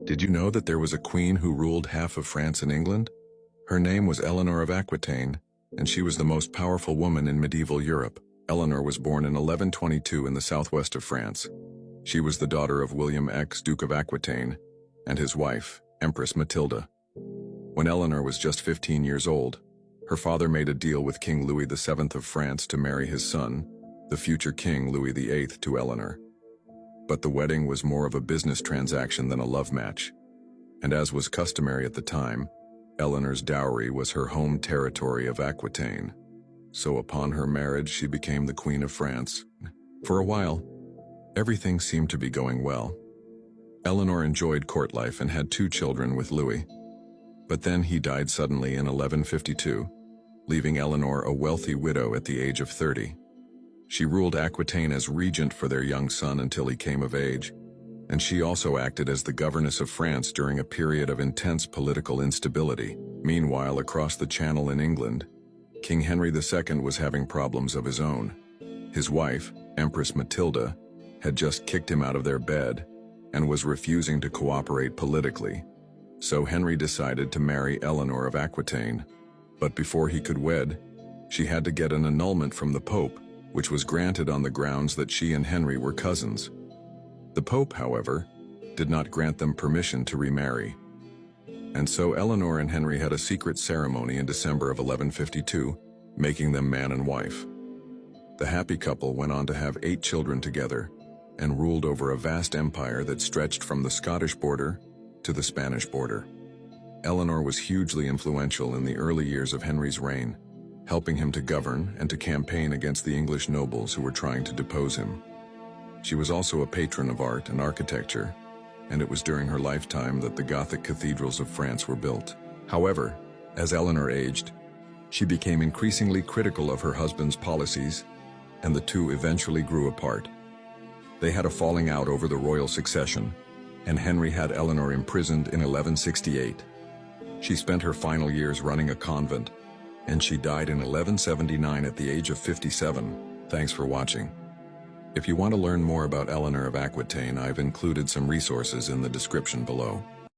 Did you know that there was a queen who ruled half of France and England? Her name was Eleanor of Aquitaine, and she was the most powerful woman in medieval Europe. Eleanor was born in 1122 in the southwest of France. She was the daughter of William X, Duke of Aquitaine, and his wife, Empress Matilda. When Eleanor was just 15 years old, her father made a deal with King Louis VII of France to marry his son, the future King Louis VIII, to Eleanor. But the wedding was more of a business transaction than a love match, and as was customary at the time, Eleanor's dowry was her home territory of Aquitaine. So upon her marriage, she became the Queen of France. For a while, everything seemed to be going well. Eleanor enjoyed court life and had 2 children with Louis. But then he died suddenly in 1152, leaving Eleanor a wealthy widow at the age of 30. She ruled Aquitaine as regent for their young son until he came of age, and she also acted as the governess of France during a period of intense political instability. Meanwhile, across the Channel in England, King Henry II was having problems of his own. His wife, Empress Matilda, had just kicked him out of their bed and was refusing to cooperate politically. So Henry decided to marry Eleanor of Aquitaine. But before he could wed, she had to get an annulment from the Pope, which was granted on the grounds that she and Henry were cousins. The Pope, however, did not grant them permission to remarry. And so Eleanor and Henry had a secret ceremony in December of 1152, making them man and wife. The happy couple went on to have 8 children together and ruled over a vast empire that stretched from the Scottish border to the Spanish border. Eleanor was hugely influential in the early years of Henry's reign, helping him to govern and to campaign against the English nobles who were trying to depose him. She was also a patron of art and architecture, and it was during her lifetime that the Gothic cathedrals of France were built. However, as Eleanor aged, she became increasingly critical of her husband's policies, and the two eventually grew apart. They had a falling out over the royal succession, and Henry had Eleanor imprisoned in 1168. She spent her final years running a convent, and she died in 1179 at the age of 57. Thanks for watching. If you want to learn more about Eleanor of Aquitaine, I've included some resources in the description below.